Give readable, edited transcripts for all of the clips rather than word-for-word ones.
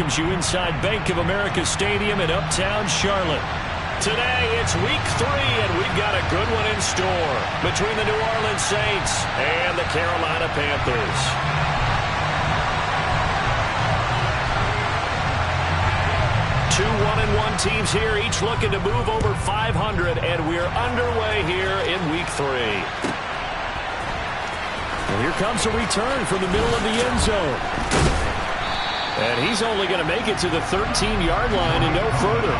welcomes you inside Bank of America Stadium in Uptown Charlotte. Today, it's week 3, and we've got a good one in store between the New Orleans Saints and the Carolina Panthers. Two 1-1 teams here, each looking to move over 500, and we're underway here in week 3. And here comes a return from the middle of the end zone. And he's only going to make it to the 13-yard line and no further.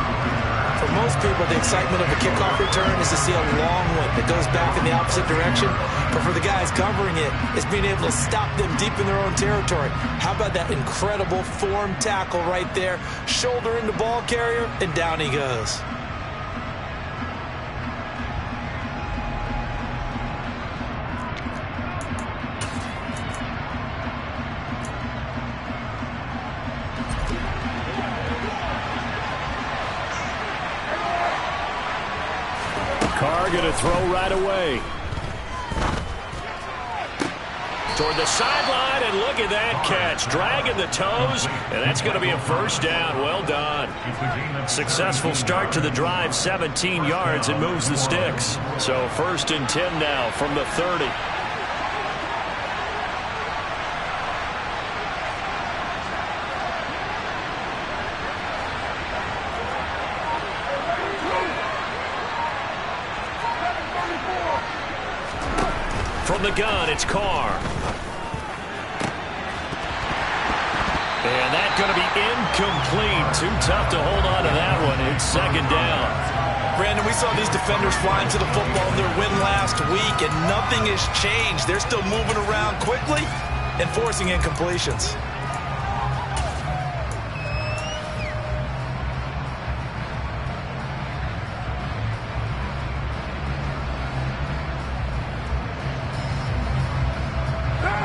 For most people, the excitement of a kickoff return is to see a long one that goes back in the opposite direction. But for the guys covering it, it's being able to stop them deep in their own territory. How about that incredible form tackle right there? Shoulder in the ball carrier, and down he goes. Carr going to throw right away. Toward the sideline, and look at that catch. Dragging the toes, and that's going to be a first down. Well done. Successful start to the drive, 17 yards, and moves the sticks. So 1st and 10 now from the 30. From the gun, it's Carr. And that's going to be incomplete. Too tough to hold on to that one. It's 2nd down. Brandon, we saw these defenders flying to the football in their win last week, and nothing has changed. They're still moving around quickly and forcing incompletions.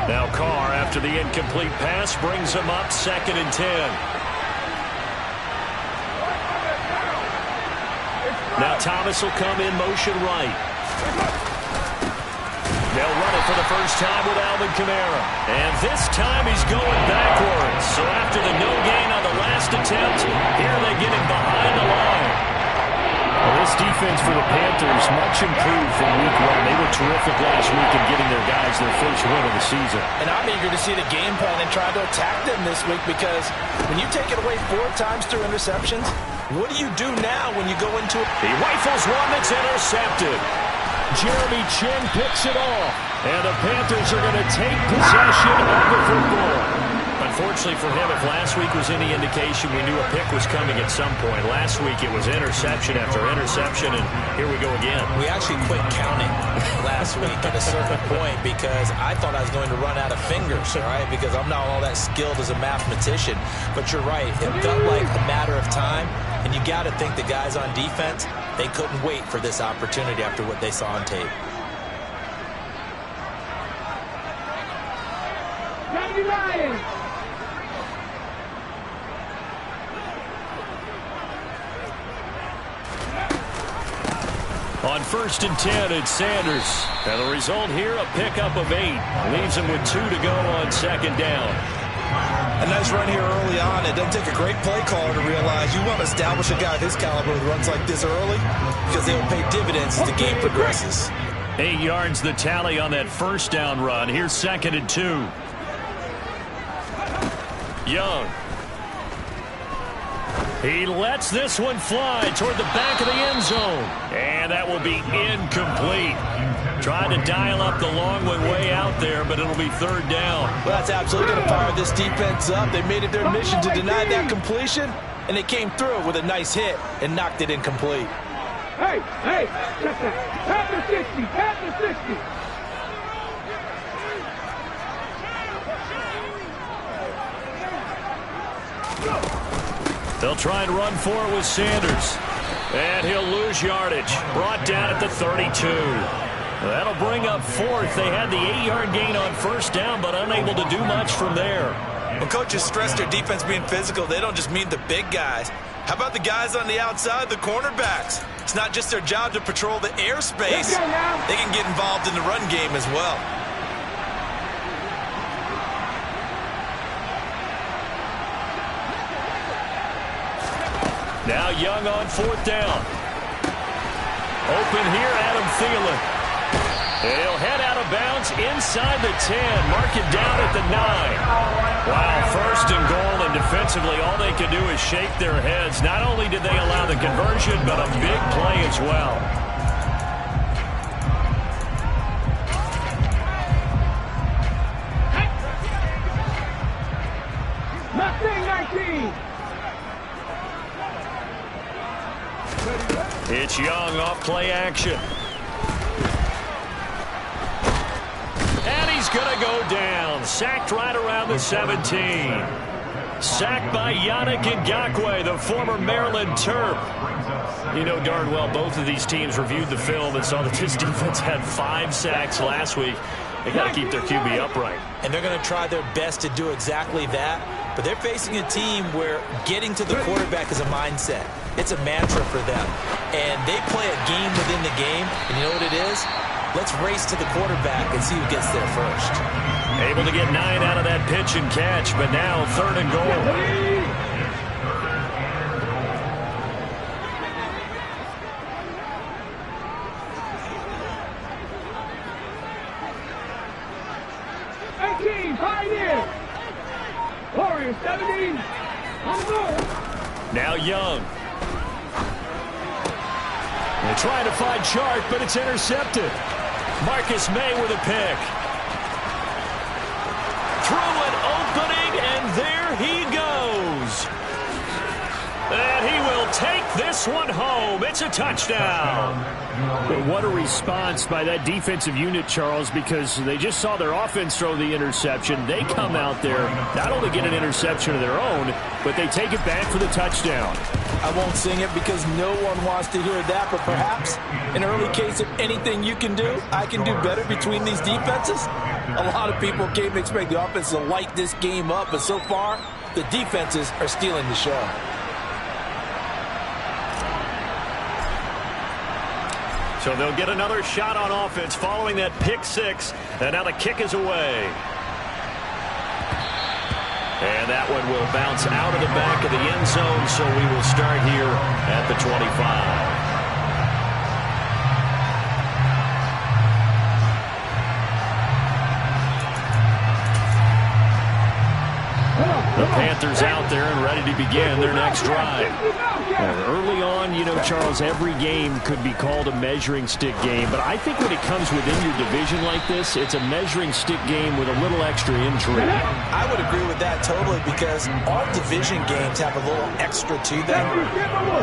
Now Carr, after the incomplete pass, brings him up 2nd and 10. Now Thomas will come in motion right. They'll run it for the first time with Alvin Kamara. And this time he's going backwards. So after the no gain on the last attempt, here they get him behind the line. Well, this defense for the Panthers, much improved from week 1. They were terrific last week in getting their guys their first win of the season. And I'm eager to see the game plan and try to attack them this week, because when you take it away 4 times through interceptions, what do you do now when you go into it? He rifles one that's intercepted. Jeremy Chin picks it off. And the Panthers are going to take possession of the football. Unfortunately for him, if last week was any indication, we knew a pick was coming at some point. Last week it was interception after interception, and here we go again. We actually quit counting last week at a certain point because I thought I was going to run out of fingers, all right, because I'm not all that skilled as a mathematician. But you're right. It felt like a matter of time, and you got to think the guys on defense, they couldn't wait for this opportunity after what they saw on tape. On 1st and 10, it's Sanders. And the result here, a pickup of 8. Leaves him with 2 to go on 2nd down. A nice run here early on. It doesn't take a great play caller to realize you want to establish a guy of his caliber who runs like this early, because they will pay dividends as the game progresses. 8 yards the tally on that 1st down run. Here's 2nd and 2. Young. He lets this one fly toward the back of the end zone. And that will be incomplete. Tried to dial up the long one way out there, but it'll be 3rd down. Well, that's absolutely going to fire this defense up. They made it their mission to deny that completion, and they came through with a nice hit and knocked it incomplete. Hey, pat the 60, pat the 60. They'll try and run for it with Sanders. And he'll lose yardage. Brought down at the 32. That'll bring up 4th. They had the 8-yard gain on 1st down, but unable to do much from there. When coaches stress their defense being physical, they don't just mean the big guys. How about the guys on the outside, the cornerbacks? It's not just their job to patrol the airspace. They can get involved in the run game as well. Now Young on 4th down. Open here, Adam Thielen. He'll head out of bounds inside the 10. Mark it down at the 9. Wow, 1st and goal, and defensively all they can do is shake their heads. Not only did they allow the conversion, but a big play as well. It's Young off play action. And he's going to go down. Sacked right around the 17. Sacked by Yannick Ngakoue, the former Maryland Terp. You know darn well both of these teams reviewed the film and saw that this defense had 5 sacks last week. They got to keep their QB upright. And they're going to try their best to do exactly that. But they're facing a team where getting to the quarterback is a mindset. It's a mantra for them. And they play a game within the game. And you know what it is? Let's race to the quarterback and see who gets there first. Able to get 9 out of that pitch and catch, but now 3rd and goal. Now Young. They're trying to find Chark, but it's intercepted. Marcus May with a pick. Through an opening, and there he goes. And he will take this one home. It's a touchdown. But what a response by that defensive unit, Charles, because they just saw their offense throw the interception. They come out there, not only get an interception of their own, but they take it back for the touchdown. I won't sing it because no one wants to hear that, but perhaps an early case of anything you can do, I can do better between these defenses. A lot of people came to expect the offense to light this game up, but so far, the defenses are stealing the show. So they'll get another shot on offense following that pick 6, and now the kick is away. And that one will bounce out of the back of the end zone, so we will start here at the 25. The Panthers out there and ready to begin their next drive. Early on, you know, Charles, every game could be called a measuring stick game. But I think when it comes within your division like this, it's a measuring stick game with a little extra intrigue. I would agree with that totally because all division games have a little extra to them.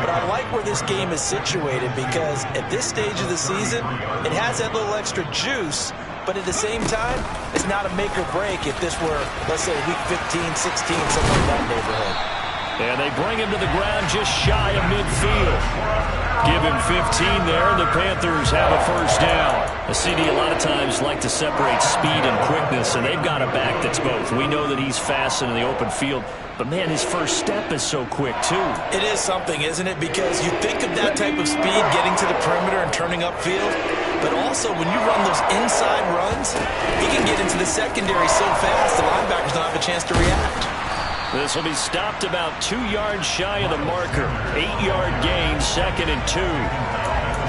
But I like where this game is situated because at this stage of the season, it has that little extra juice. But at the same time, it's not a make or break if this were, let's say, week 15, 16, somewhere in that neighborhood. And they bring him to the ground just shy of midfield. Give him 15 there, and the Panthers have a first down. A CD a lot of times like to separate speed and quickness, and they've got a back that's both. We know that he's fast in the open field, but, man, his first step is so quick, too. It is something, isn't it? Because you think of that type of speed getting to the perimeter and turning upfield, but also when you run those inside runs, he can get into the secondary so fast the linebackers don't have a chance to react. This will be stopped about 2 yards shy of the marker. 8-yard gain, 2nd and 2.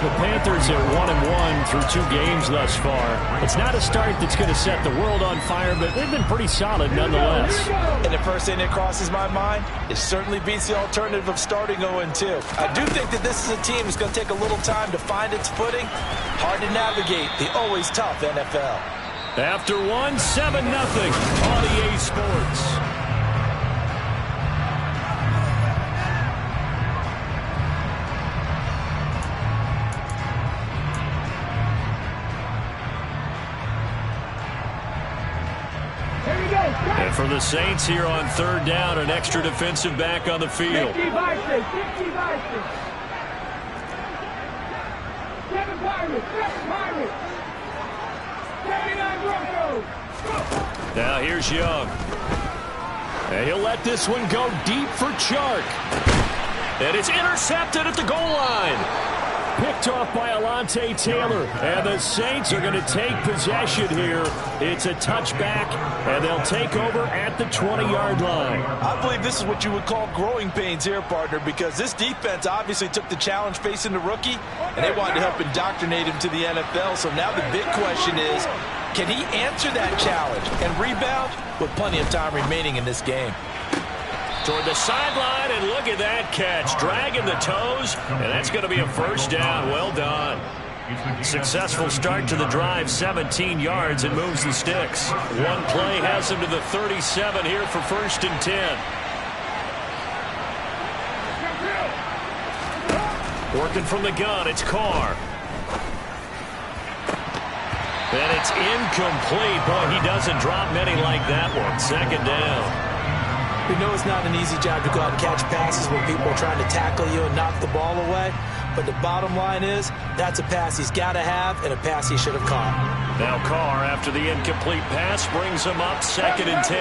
The Panthers are 1-1 through 2 games thus far. It's not a start that's going to set the world on fire, but they've been pretty solid nonetheless. And the first thing that crosses my mind, it certainly beats the alternative of starting 0-2. I do think that this is a team that's going to take a little time to find its footing. Hard to navigate the always tough NFL. After 1, 7-0 on EA Sports. And for the Saints here on 3rd down, an extra defensive back on the field. 50 Vikings, 50 Vikings. 7 Pirates, 7 Pirates. 79 Broncos. Now here's Young. And he'll let this one go deep for Chark. And it's intercepted at the goal line. picked off by Alontae Taylor. And the Saints are going to take possession here. It's a touchback, and they'll take over at the 20-yard line. I believe this is what you would call growing pains here, partner, because this defense obviously took the challenge facing the rookie, and they wanted to help indoctrinate him to the NFL. So now the big question is, can he answer that challenge and rebound with plenty of time remaining in this game? Toward the sideline, and look at that catch. Dragging the toes, and that's going to be a first down. Well done. Successful start to the drive, 17 yards, and moves the sticks. One play has him to the 37 here for 1st and 10. Working from the gun, it's Carr. And it's incomplete. Boy, he doesn't drop many like that one. 2nd down. We know it's not an easy job to go out and catch passes when people are trying to tackle you and knock the ball away. But the bottom line is, that's a pass he's got to have and a pass he should have caught. Now Carr, after the incomplete pass, brings him up 2nd and 10.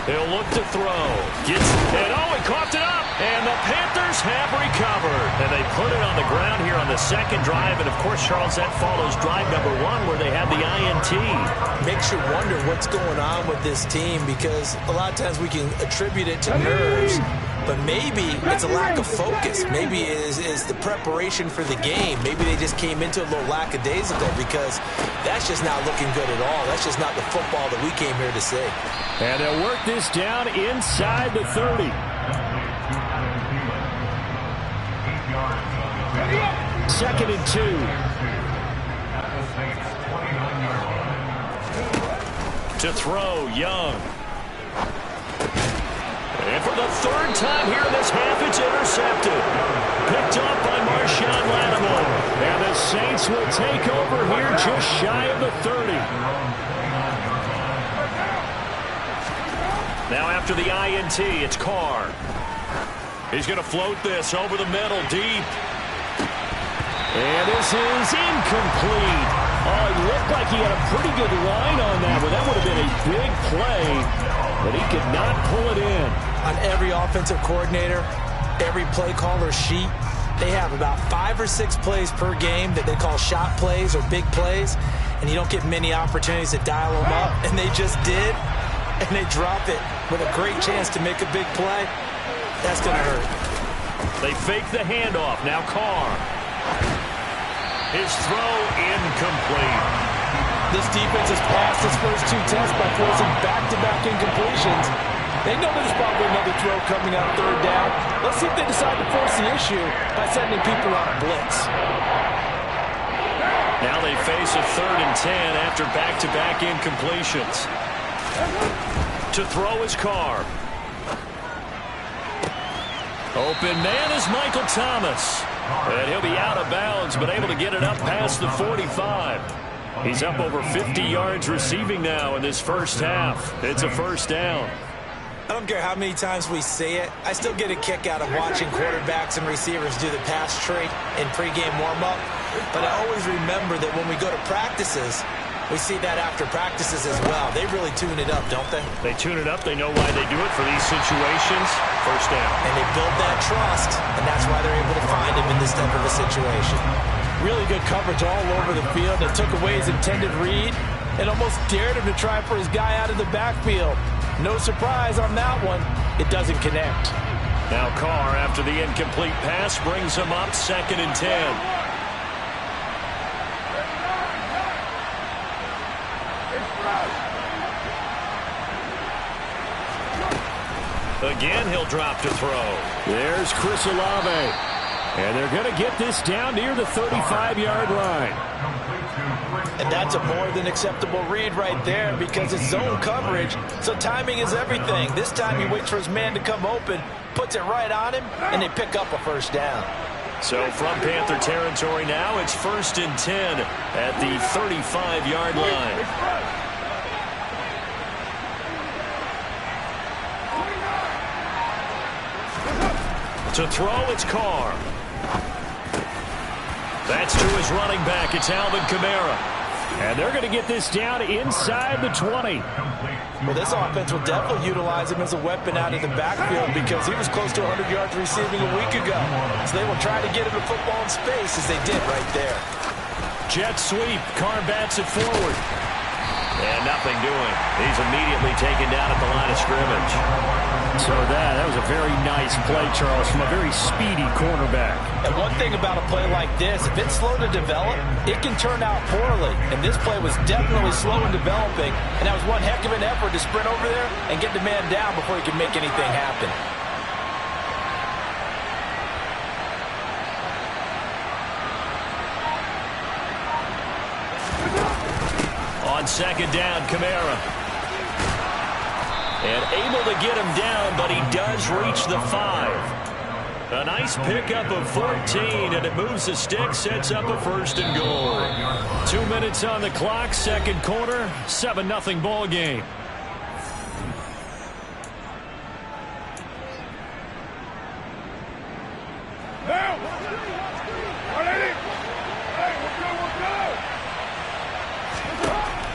He'll look to throw. Gets it. Oh, he coughed it up. And the Panthers have recovered. And they put it on the ground here on the 2nd drive. And, of course, Charles, that follows drive number 1 where they had the INT. Makes you wonder what's going on with this team, because a lot of times we can attribute it to nerves, but maybe it's a lack of focus. Maybe it is the preparation for the game. Maybe they just came into it a little lackadaisical, because that's just not looking good at all. That's just not the football that we came here to see. And they'll work this down inside the 30. 2nd and 2. To throw, Young. And for the 3rd time here in this half, it's intercepted. Picked up by Marshawn Lattimore. And the Saints will take over here just shy of the 30. Now after the INT, it's Carr. He's going to float this over the middle, deep. And this is incomplete. Oh, it looked like he had a pretty good line on that, but that would have been a big play, but he could not pull it in. On every offensive coordinator, every play caller sheet, they have about 5 or 6 plays per game that they call shot plays or big plays, and you don't get many opportunities to dial them up, and they just did, and they drop it with a great chance to make a big play. That's going to hurt. They fake the handoff. Now Carr. His throw incomplete. This defense has passed its first 2 tests by forcing back-to-back incompletions. They know there's probably another throw coming on 3rd down. Let's see if they decide to force the issue by sending people on a blitz. Now they face a 3rd and 10 after back-to-back incompletions. To throw is Carr. Open man is Michael Thomas. And he'll be out of bounds, but able to get it up past the 45. He's up over 50 yards receiving now in this first half. It's a 1st down. I don't care how many times we say it, I still get a kick out of watching quarterbacks and receivers do the pass tree in pregame warm-up. But I always remember that when we go to practices, we see that after practices as well. They really tune it up, don't they? They tune it up. They know why they do it for these situations. 1st down. And they build that trust, and that's why they're able to find him in this type of a situation. Really good coverage all over the field. They took away his intended read and almost dared him to try for his guy out of the backfield. No surprise on that one. It doesn't connect. Now Carr, after the incomplete pass, brings him up 2nd and 10. Again, he'll drop to throw. There's Chris Olave. And they're going to get this down near the 35-yard line. And that's a more than acceptable read right there, because it's zone coverage, so timing is everything. This time he waits for his man to come open, puts it right on him, and they pick up a 1st down. So from Panther territory now, it's 1st and 10 at the 35-yard line. To throw, it's Carr. That's to his running back. It's Alvin Kamara. And they're going to get this down inside the 20. Well, this offense will definitely utilize him as a weapon out of the backfield because he was close to 100 yards receiving a week ago. So they will try to get him the football in space as they did right there. Jet sweep. Carr bats it forward. And nothing doing. He's immediately taken down at the line of scrimmage. So that was a very nice play, Charles, from a very speedy cornerback. And one thing about a play like this, if it's slow to develop, it can turn out poorly. And this play was definitely slow in developing. And that was one heck of an effort to sprint over there and get the man down before he could make anything happen. On second down, Kamara. And able to get him down, but he does reach the 5. A nice pickup of 14, and it moves the stick, sets up a first and goal. 2 minutes on the clock, second quarter, 7-0 ball game.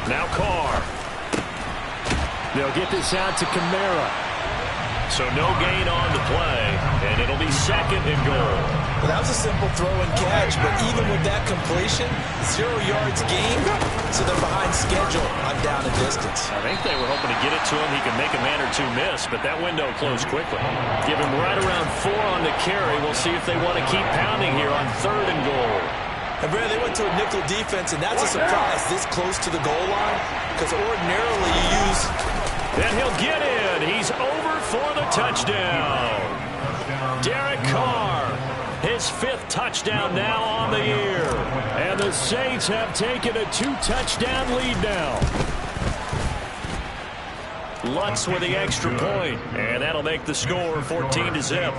Now Carr. They'll get this out to Kamara. So no gain on the play, and it'll be second and goal. Well, that was a simple throw and catch, but even with that completion, 0 yards gained, so they're behind schedule on down and distance. I think they were hoping to get it to him. He could make a man or two miss, but that window closed quickly. Give him right around 4 on the carry. We'll see if they want to keep pounding here on third and goal. And Brad, they went to a nickel defense, and that's a surprise this close to the goal line, because ordinarily you use... And he'll get in. He's over for the touchdown. Derek Carr, his 5th touchdown now on the year. And the Saints have taken a 2-touchdown lead now. Lutz with the extra point, and that'll make the score 14-0.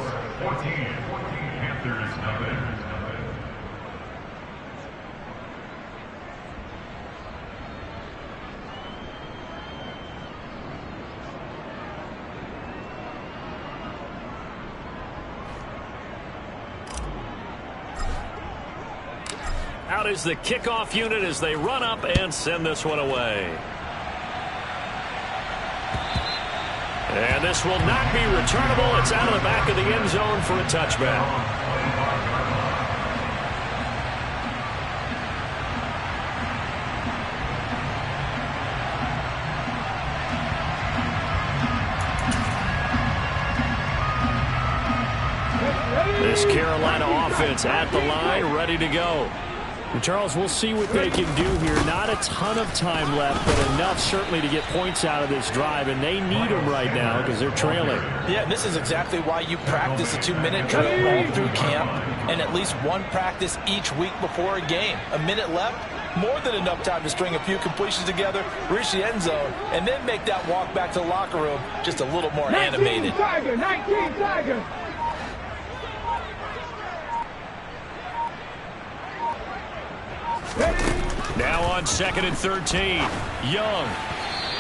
Out is the kickoff unit as they run up and send this one away. And this will not be returnable. It's out of the back of the end zone for a touchback. This Carolina offense at the line, ready to go. And Charles, we'll see what they can do here. Not a ton of time left, but enough certainly to get points out of this drive, and they need them right now because they're trailing. Yeah, this is exactly why you practice a 2-minute drill all through camp and at least one practice each week before a game. A minute left, more than enough time to string a few completions together, reach the end zone, and then make that walk back to the locker room just a little more animated. 19 Tiger! Now on second and 13, Young.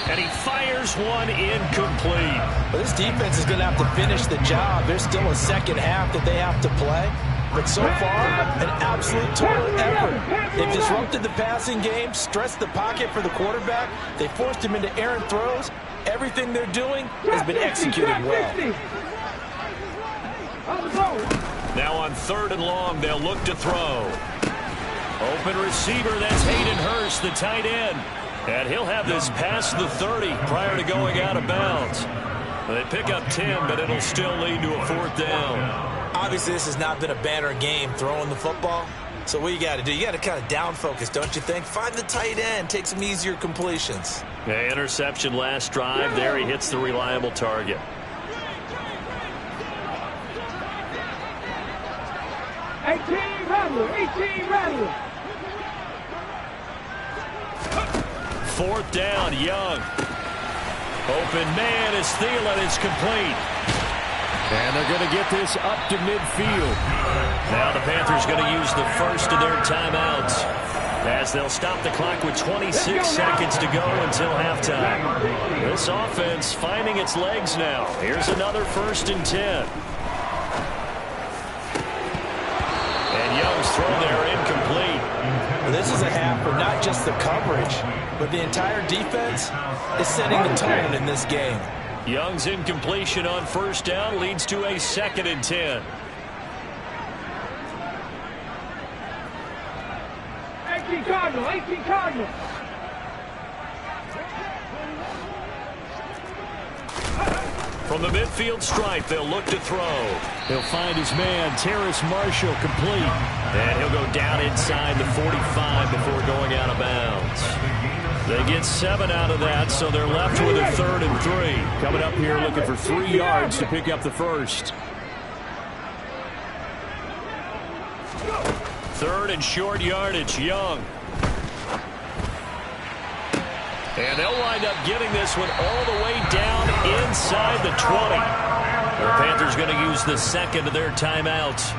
And he fires one incomplete. Well, this defense is going to have to finish the job. There's still a second half that they have to play. But so far, an absolute total effort. They've disrupted the passing game, stressed the pocket for the quarterback. They forced him into errant throws. Everything they're doing has been executed well. Now on third and long, they'll look to throw. Open receiver, that's Hayden Hurst, the tight end. And he'll have this past the 30 prior to going out of bounds. They pick up 10, but it'll still lead to a 4th down. Obviously, this has not been a banner game throwing the football. So what you got to do, you got to kind of down focus, don't you think? Find the tight end, take some easier completions. Yeah, interception last drive. There he hits the reliable target. Rattler. 4th down, Young. Open man is Thielen. It's complete. And they're going to get this up to midfield. Now the Panthers going to use the first of their timeouts as they'll stop the clock with 26 seconds to go until halftime. This offense finding its legs now. Here's another 1st and 10. And Young's throw there incomplete. This is a half where not just the coverage, but the entire defense is setting the tone in this game. Young's incompletion on first down leads to a 2nd and 10. 18 Cardinal, 18 Cardinal. From the midfield stripe, they'll look to throw. He'll find his man, Terrace Marshall, complete. And he'll go down inside the 45 before going out of bounds. They get 7 out of that, so they're left with a 3rd and 3. Coming up here looking for 3 yards to pick up the first. 3rd and short yardage, Young. And they'll wind up getting this one all the way down inside the 20. The Panthers going to use the 2nd of their timeouts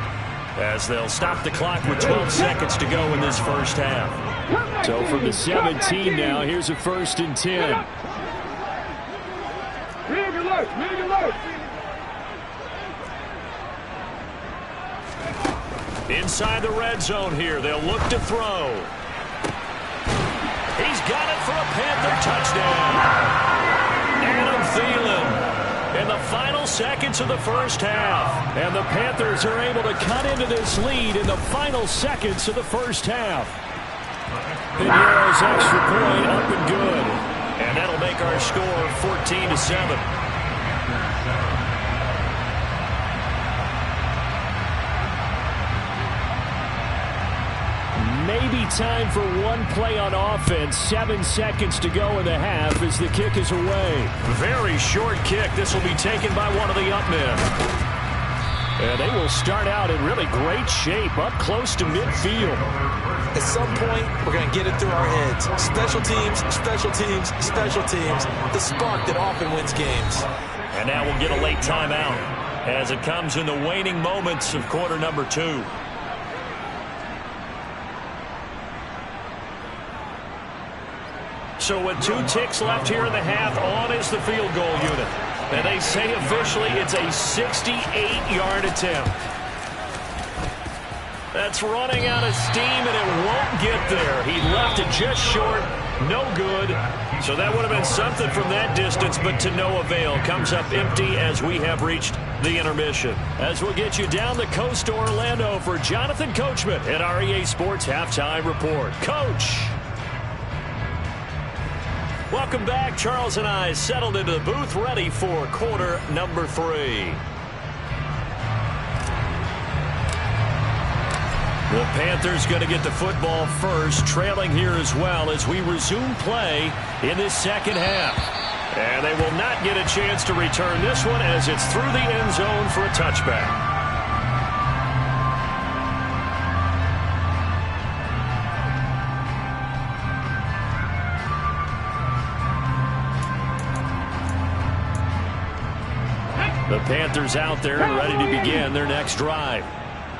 as they'll stop the clock with 12 seconds to go in this first half. So from the 17 now, here's a 1st and 10. Big alert, big alert. Inside the red zone here, they'll look to throw. He's got it for a Panther touchdown. Adam Thielen in the final seconds of the first half. And the Panthers are able to cut into this lead in the final seconds of the first half. Pinero's extra point up and good. And that'll make our score 14-7. Maybe time for one play on offense. 7 seconds to go in the half as the kick is away. Very short kick. This will be taken by one of the up men. And they will start out in really great shape up close to midfield. At some point, we're going to get it through our heads. Special teams, special teams, special teams. The spark that often wins games. And now we'll get a late timeout as it comes in the waning moments of quarter number 2. So with 2 ticks left here in the half, on is the field goal unit. And they say officially it's a 68-yard attempt. That's running out of steam, and it won't get there. He left it just short. No good. So that would have been something from that distance, but to no avail. Comes up empty as we have reached the intermission. As we'll get you down the coast to Orlando for Jonathan Coachman at our EA Sports Halftime Report. Coach! Welcome back. Charles and I settled into the booth, ready for quarter number 3. The Panthers going to get the football first, trailing here as well as we resume play in this second half. And they will not get a chance to return this one as it's through the end zone for a touchback. The Panthers out there and ready to begin their next drive.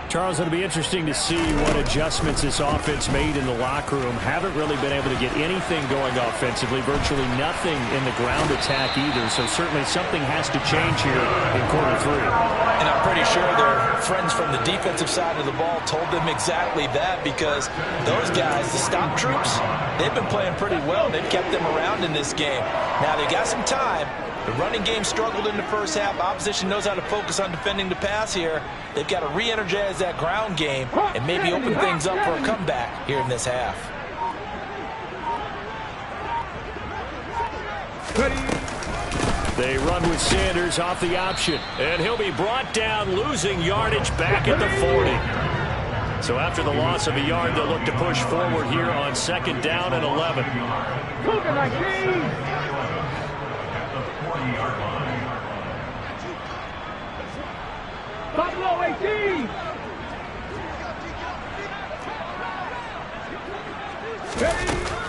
Charles, it'll be interesting to see what adjustments this offense made in the locker room. Haven't really been able to get anything going offensively, virtually nothing in the ground attack either. So certainly something has to change here in quarter 3. And I'm pretty sure their friends from the defensive side of the ball told them exactly that, because those guys, the stop troops, they've been playing pretty well. They've kept them around in this game. Now they got some time. The running game struggled in the first half. Opposition knows how to focus on defending the pass here. They've got to re-energize that ground game and maybe open things up for a comeback here in this half. They run with Sanders off the option, and he'll be brought down, losing yardage back at the 40. So after the loss of a yard, they'll look to push forward here on 2nd down and 11. Buffalo 18.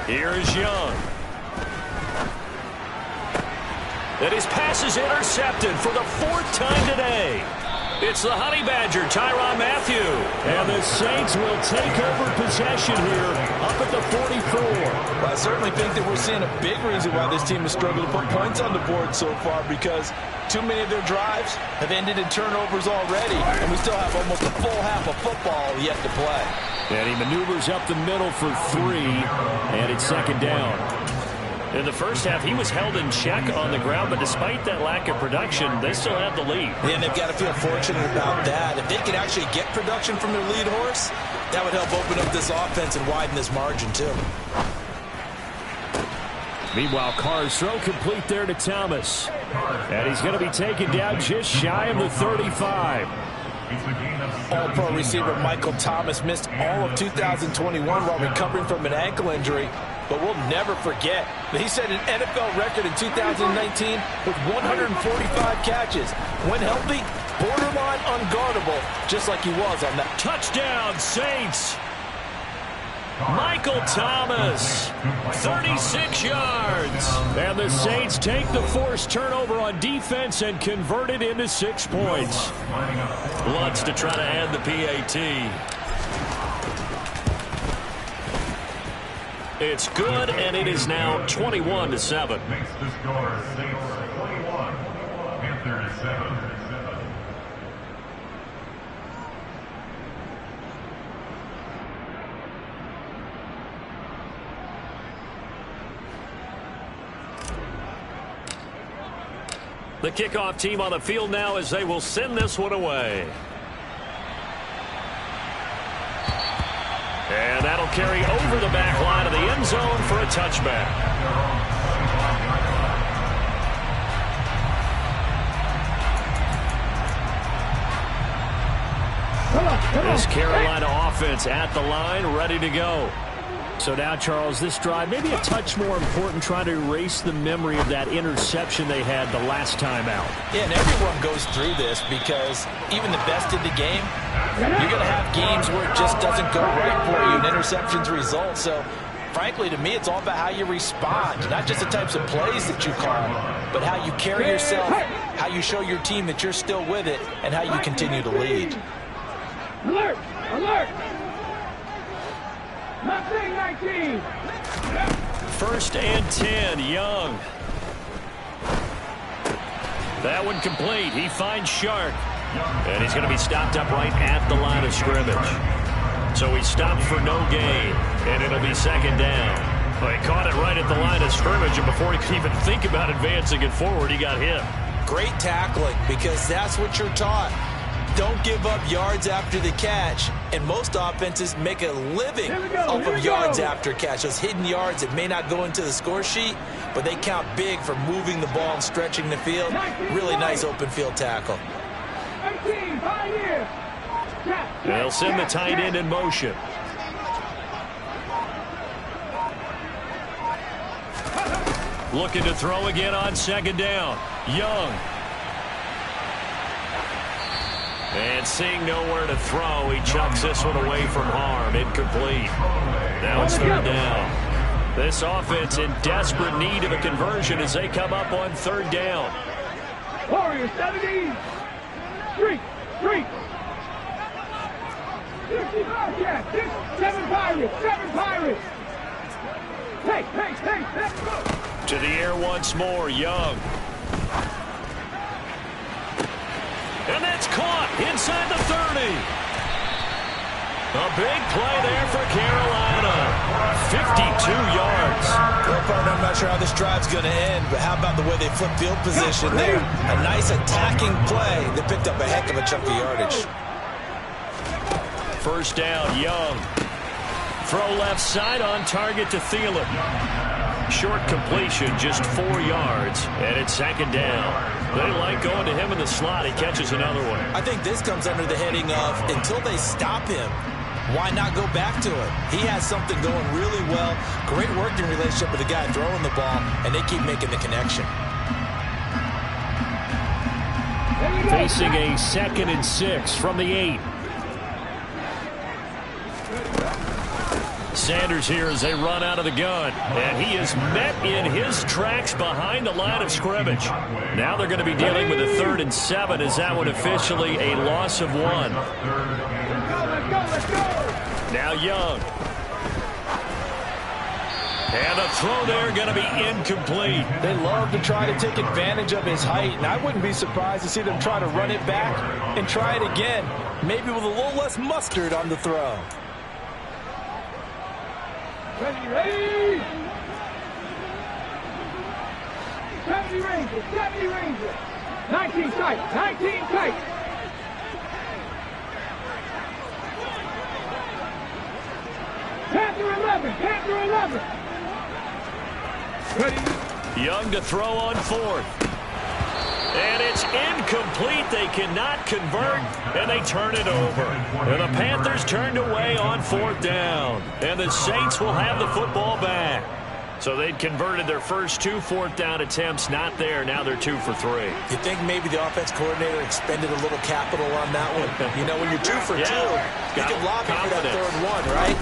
Here's Young. And his pass is intercepted for the 4th time today. It's the Honey Badger, Tyrann Mathieu. And the Saints will take over possession here up at the 44. Well, I certainly think that we're seeing a big reason why this team has struggled to put points on the board so far, because too many of their drives have ended in turnovers already, and we still have almost a full half of football yet to play. And he maneuvers up the middle for 3, and it's second down. In the first half, he was held in check on the ground, but despite that lack of production, they still have the lead. And they've got to feel fortunate about that. If they can actually get production from their lead horse, that would help open up this offense and widen this margin, too. Meanwhile, Carr's throw complete there to Thomas. And he's going to be taken down just shy of the 35. All-pro receiver Michael Thomas missed all of 2021 while recovering from an ankle injury. But we'll never forget that he set an NFL record in 2019 with 145 catches. When healthy, borderline unguardable, just like he was on that. Touchdown, Saints! Michael Thomas, 36 yards. And the Saints take the forced turnover on defense and convert it into 6 points. Lutz to try to add the PAT. It's good, and it is now 21-7. Makes the score Saints 21, Panthers 7. The kickoff team on the field now as they will send this one away. And that'll carry over the back line of the end zone for a touchback. This Carolina offense at the line, ready to go. So now, Charles, this drive maybe a touch more important, trying to erase the memory of that interception they had the last time out. Yeah, and everyone goes through this because even the best in the game, you're going to have games where it just doesn't go right for you and interceptions result. So, frankly, to me, it's all about how you respond, not just the types of plays that you call, but how you carry yourself, how you show your team that you're still with it, and how you continue to lead. Alert! Alert! Nothing 19! First and 10, Young. That one complete. He finds Shark. And he's going to be stopped up right at the line of scrimmage. So he's stopped for no gain. And it'll be second down. Well, he caught it right at the line of scrimmage, and before he could even think about advancing it forward, he got hit. Great tackling, because that's what you're taught. Don't give up yards after the catch. And most offenses make a living off of yards after catch. Those hidden yards that may not go into the score sheet, but they count big for moving the ball and stretching the field. Really nice open field tackle. They'll send the tight end in motion. Looking to throw again on second down. Young. And seeing nowhere to throw, he chucks this one away from harm. Incomplete. Now it's third down. This offense in desperate need of a conversion as they come up on third down. Warriors 70. Street. 65, yeah. 7 Pirates. Hey. To the air once more, Young. And that's caught inside the 30. A big play there for Carolina. 52 yards. Well, partner, I'm not sure how this drive's going to end, but how about the way they flip field position there? A nice attacking play that picked up a heck of a chunk of yardage. First down, Young. Throw left side on target to Thielen. Short completion, just 4 yards, and it's second down. They like going to him in the slot. He catches another one. I think this comes under the heading of, until they stop him, why not go back to it? He has something going really well. Great working relationship with the guy throwing the ball, and they keep making the connection. Facing a 2nd and 6 from the 8. Sanders here as they run out of the gun. And he is met in his tracks behind the line of scrimmage. Now they're going to be dealing with a 3rd and 7 as that one officially a loss of 1. Let's go. Now Young. And a throw there going to be incomplete. They love to try to take advantage of his height, and I wouldn't be surprised to see them try to run it back and try it again, maybe with a little less mustard on the throw. Ready. 70 Rangers. 19 tight. Panther 11. Ready. Young to throw on 4th. And it's incomplete. They cannot convert, and they turn it over. And the Panthers turned away on 4th down. And the Saints will have the football back. So they'd converted their first 2 4th down attempts. Not there. Now they're 2 for 3. You think maybe the offense coordinator expended a little capital on that one? You know, when you're 2 for 2, you can lobby for that 3rd one, right?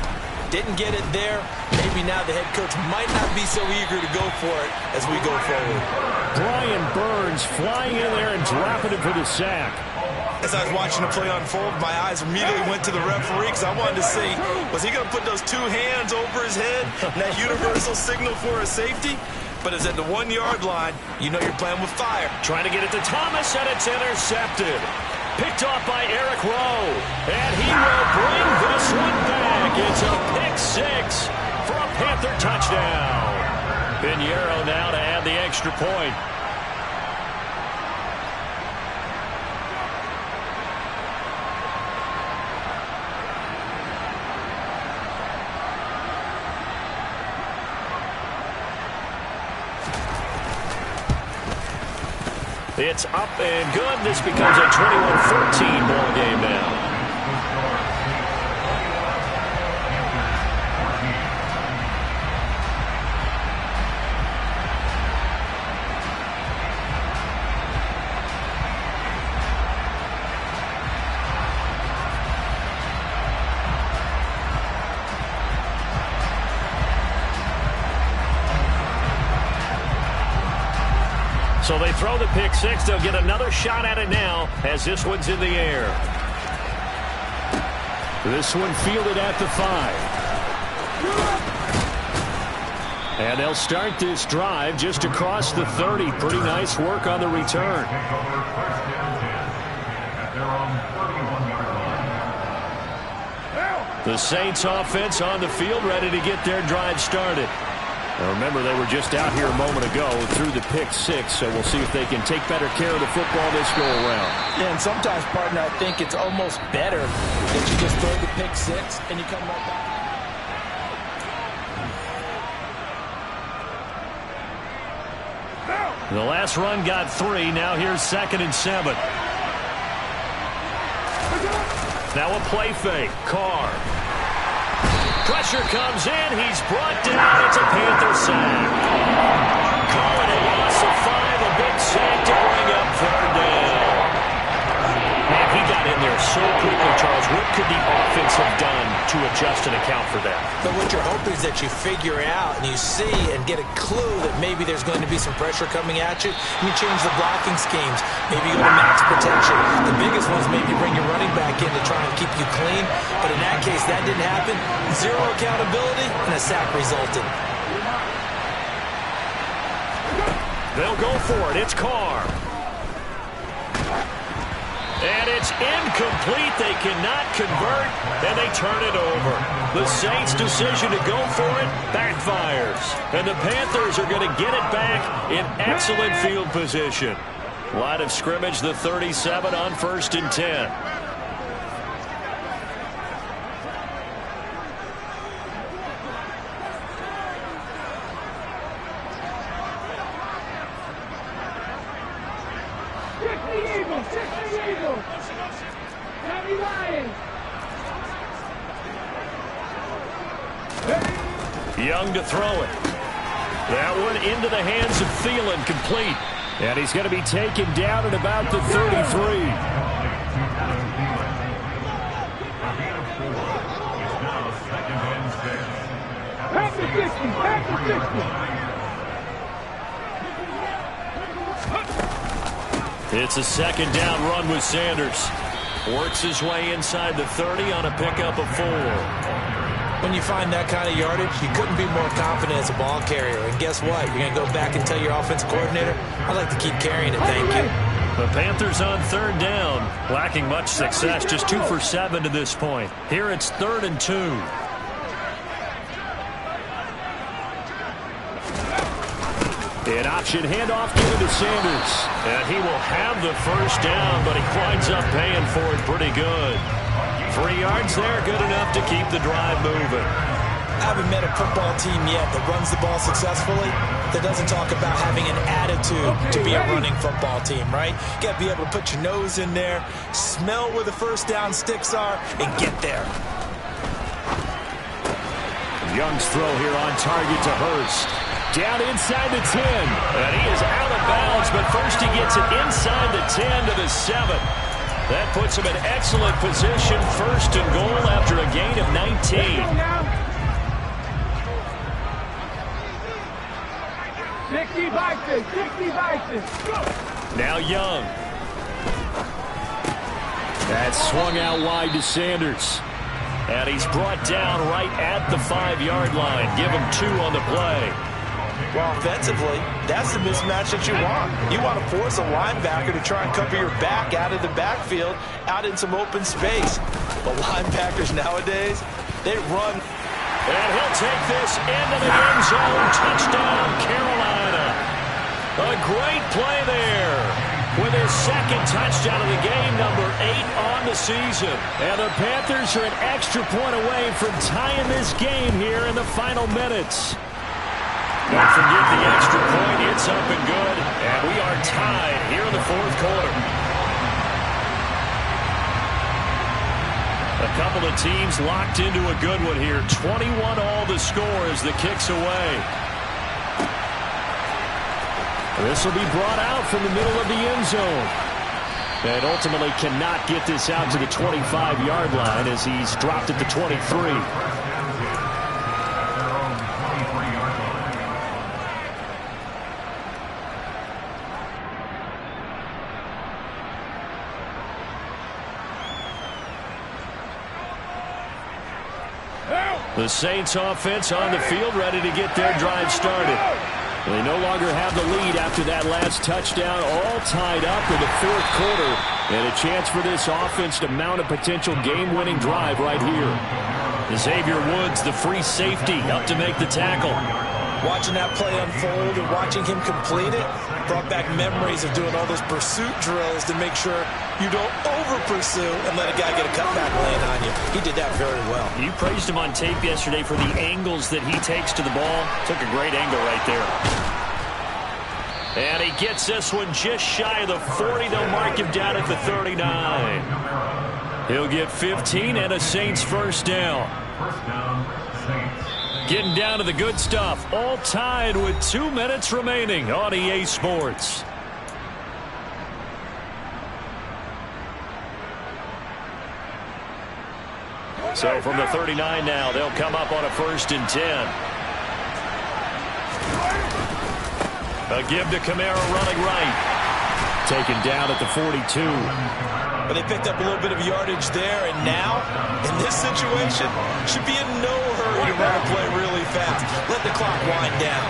Didn't get it there. Maybe now the head coach might not be so eager to go for it as we go forward. Brian Burns flying in there and dropping it for the sack. As I was watching the play unfold, my eyes immediately went to the referee because I wanted to see, was he going to put those 2 hands over his head and that universal signal for a safety? But it's at the 1-yard line. You know you're playing with fire. Trying to get it to Thomas, and it's intercepted. Picked off by Eric Rowe. And he will bring this one back. It's a pick 6 for a Panther touchdown. Pinheiro now to add the extra point. It's up and good. This becomes a 21-14 ball game now. So they throw the pick 6. They'll get another shot at it now as this one's in the air. This one fielded at the 5. And they'll start this drive just across the 30. Pretty nice work on the return. The Saints offense on the field ready to get their drive started. Now remember, they were just out here a moment ago through the pick 6, so we'll see if they can take better care of the football this go around. Yeah, and sometimes, partner, I think it's almost better that you just throw the pick 6 and you come right back. The last run got 3. Now here's 2nd and 7. Now a play fake. Carr. Pressure comes in. He's brought down. It's a Panther sack. Call it a loss of 5. A big sack to bring up 3rd down. Man, he got in there so quickly, Charles. What could the offense have done to adjust and account for that? But what you're hoping is that you figure out and you see and get a clue that maybe there's going to be some pressure coming at you. And you change the blocking schemes. Maybe you go to max protection. The biggest ones maybe bring your running back in to try and keep you clean. But in that case, that didn't happen. 0 accountability and a sack resulted. They'll go for it. It's Carr. And it's incomplete. They cannot convert, and they turn it over. The Saints' decision to go for it backfires. And the Panthers are going to get it back in excellent field position. Line of scrimmage, the 37 on 1st and 10. Young to throw it. That one into the hands of Thielen, complete. And he's going to be taken down at about the 33. It's now 2nd and 6. It's a second down run with Sanders. Works his way inside the 30 on a pickup of 4. When you find that kind of yardage, you couldn't be more confident as a ball carrier. And guess what? You're going to go back and tell your offensive coordinator, I'd like to keep carrying it, thank you. The Panthers on third down, lacking much success, just 2 for 7 to this point. Here it's 3rd and 2. An option handoff given to Sanders. And he will have the first down, but he winds up paying for it pretty good. 3 yards there, good enough to keep the drive moving. I haven't met a football team yet that runs the ball successfully that doesn't talk about having an attitude to be a running football team, right? You got to be able to put your nose in there, smell where the first down sticks are, and get there. Young's throw here on target to Hurst. Down inside the 10. And he is out of bounds, but first he gets it inside the 10 to the 7. That puts him in excellent position, 1st and goal after a gain of 19. 60 Vikings. Go. Now Young. That swung out wide to Sanders. And he's brought down right at the 5-yard line. Give him 2 on the play. Well, offensively, that's the mismatch that you want. You want to force a linebacker to try and cover your back out of the backfield, out in some open space. But linebackers nowadays, they run. And he'll take this into the end zone. Touchdown, Carolina. A great play there with his 2nd touchdown of the game, number 8 on the season. And the Panthers are an extra point away from tying this game here in the final minutes. Don't forget the extra point. It's up and good. And we are tied here in the 4th quarter. A couple of teams locked into a good one here. 21 all the score as the kick's away. This will be brought out from the middle of the end zone. And ultimately cannot get this out to the 25-yard line as he's dropped at the 23. The Saints offense on the field, ready to get their drive started. They no longer have the lead after that last touchdown, all tied up in the 4th quarter. And a chance for this offense to mount a potential game-winning drive right here. Xavier Woods, the free safety, up to make the tackle. Watching that play unfold and watching him complete it brought back memories of doing all those pursuit drills to make sure you don't over-pursue and let a guy get a cutback lane on you. He did that very well. You praised him on tape yesterday for the angles that he takes to the ball. Took a great angle right there. And he gets this one just shy of the 40. They'll mark him down at the 39. He'll get 15 and a Saints first down. First down, Saints. Getting down to the good stuff. All tied with 2 minutes remaining on EA Sports. So from the 39 now, they'll come up on a 1st and 10. A give to Kamara running right. Taken down at the 42. But they picked up a little bit of yardage there, and now, in this situation, should be in no hurry to run a play really fast. Let the clock wind down.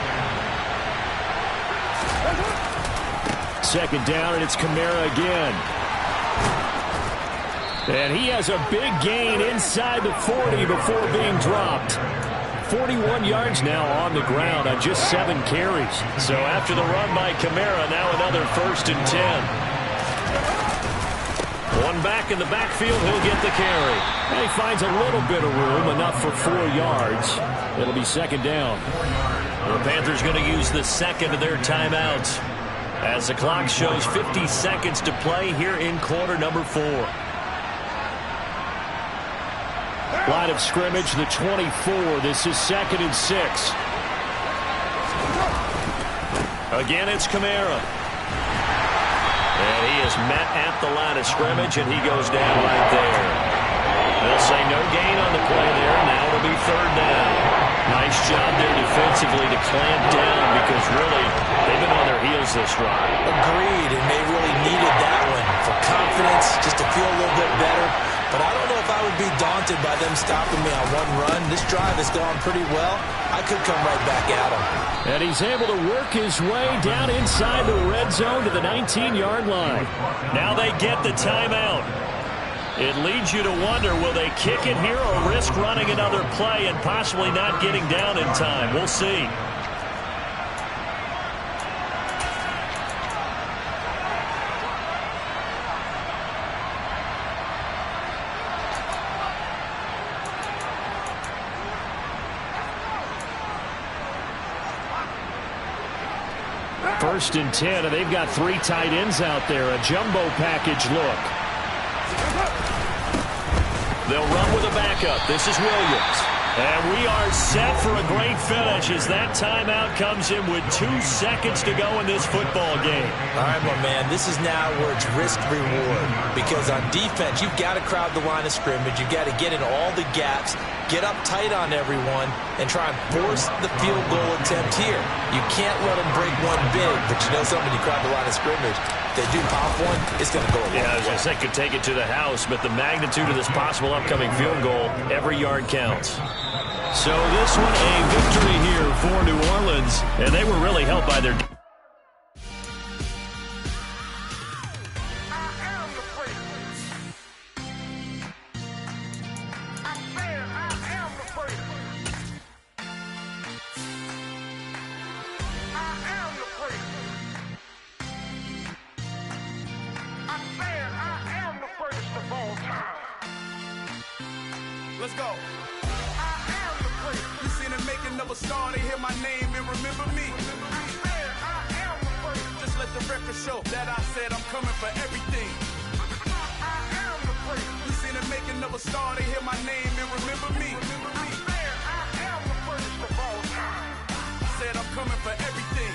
2nd down, and it's Kamara again. And he has a big gain inside the 40 before being dropped. 41 yards now on the ground on just 7 carries. So after the run by Kamara, now another 1st and 10. One back in the backfield, he'll get the carry. And he finds a little bit of room, enough for 4 yards. It'll be 2nd down. The Panthers going to use the 2nd of their timeouts as the clock shows 50 seconds to play here in quarter number 4. Line of scrimmage, the 24. This is 2nd and 6. Again, it's Kamara. And he is met at the line of scrimmage, and he goes down right there. They'll say no gain on the play there. Now it'll be 3rd down. Nice job there defensively to clamp down because really they've been on their heels this drive. Agreed, and they really needed that one for confidence, just to feel a little bit better. But I don't know if I would be daunted by them stopping me on one run. This drive has gone pretty well. I could come right back at them. And he's able to work his way down inside the red zone to the 19-yard line. Now they get the timeout. It leads you to wonder, will they kick it here or risk running another play and possibly not getting down in time? We'll see. First and 10, and they've got 3 tight ends out there. A jumbo package look. They'll run with a backup. This is Williams. And we are set for a great finish as that timeout comes in with 2 seconds to go in this football game. All right, my man, this is now where it's risk-reward. Because on defense, you've got to crowd the line of scrimmage. You've got to get in all the gaps, get up tight on everyone, and try and force the field goal attempt here. You can't let them break one big, but you know something, you crowd the line of scrimmage. If they do pop one, it's going to go away. Yeah, I was going to say, could take it to the house, but the magnitude of this possible upcoming field goal, every yard counts. So this one a victory here for New Orleans, and they were really helped by their... Let's go. You seen the making of a star, they hear my name and remember me. Just let the record show that I said I'm coming for everything. You seen the making of a star, they hear my name and remember me. Said I'm coming for everything.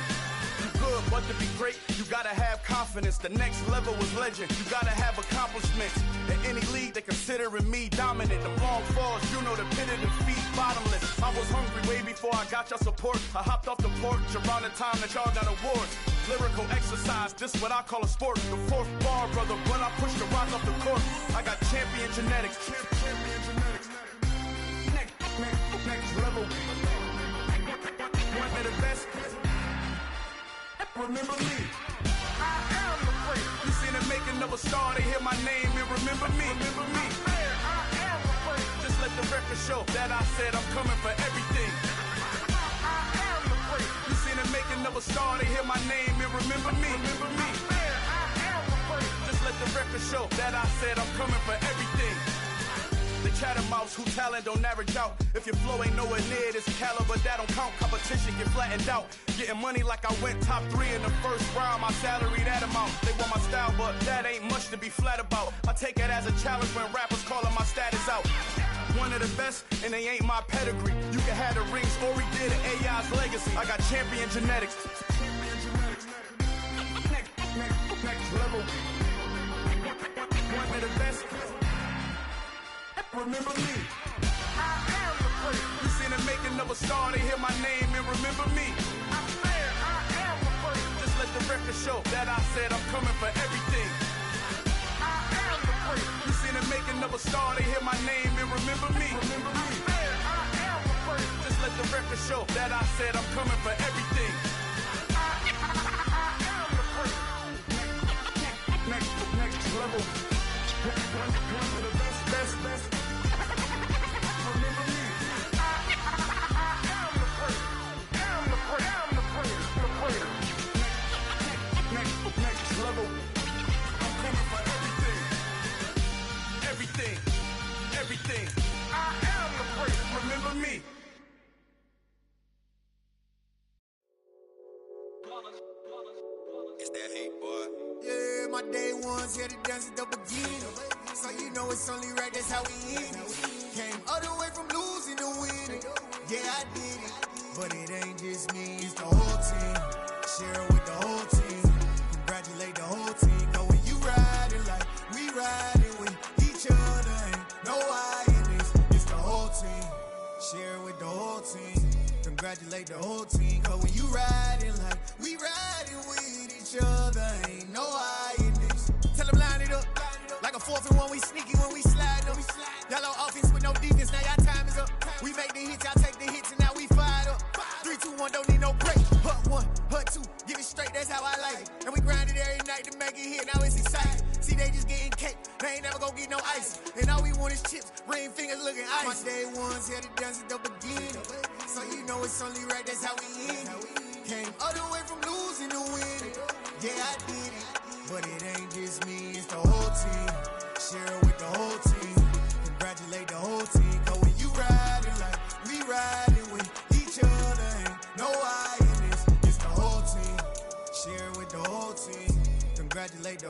You good, but to be great, you gotta have confidence. The next level was legend. You gotta have accomplishments. In any league, they considering me dominant. The long falls, you know the pit of defeat, bottomless. I was hungry way before I got your support. I hopped off the porch around the time that y'all got awards. Lyrical exercise, this what I call a sport. The 4th bar, brother, when I push the rock off the court. I got champion genetics. Next level. One of the best. Remember me. You seen the making of a star, they hear my name and remember me. Just let the record show that I said I'm coming for everything. You seen the making of a star, they hear my name and remember me. Just let the record show that I said I'm coming for everything. The chattermouse who talent don't average out. If your flow ain't nowhere near this caliber, that don't count. Competition get flattened out. Getting money like I went top 3 in the first round. My salary that amount. They want my style, but that ain't much to be flat about. I take it as a challenge when rappers calling my status out. One of the best, and they ain't my pedigree. You can have the rings, or we did an AI's legacy. I got champion genetics. Next level. One of the best. Remember me. You seen the making of a star, they hear my name and remember me. Just let the record show that I said I'm coming for everything. You seen the making of a star, they hear my name and remember me. Just let the record show that I said I'm coming for everything. Next level. One of the best. Next level. I'm coming for everything. Everything. I am the great. Remember me. It's that hate, boy. Yeah, my day ones here to dance at the beginning. So you know it's only right, that's how we end it. Came all the way from losing to winning. Yeah, I did it. But it ain't just me, it's the whole team. Share it with the whole team. Congratulate the whole team. Know when you riding like we riding with each other. Ain't no I in this. It's the whole team. Share it with the whole team. Congratulate the whole team, cause when you riding like we riding with each other, ain't no hiding this. Tell them line it up, like a 4th and 1, we sneaky when we slide them. Yellow offense with no defense, now y'all time is up. We make the hits, y'all take the hits, and now we fired up. 3, 2, 1, don't need no break. Hut 1, hut 2, give it straight, that's how I like it. And we grind it every night to make it hit, now it's exciting. See, they just getting cake, they ain't never gonna get no ice. And all we want is chips, ring fingers looking ice. My day ones here to dance at the beginning. So you know it's only right, that's how we end it. Came all the way from losing to winning. Yeah, I did it. But it ain't just me, it's the whole team. Share it with the whole team. Congratulate the whole team. Cause when you riding like we riding with each other, ain't no hiding this. It's the whole team. Share it with the whole team. Congratulate the whole team.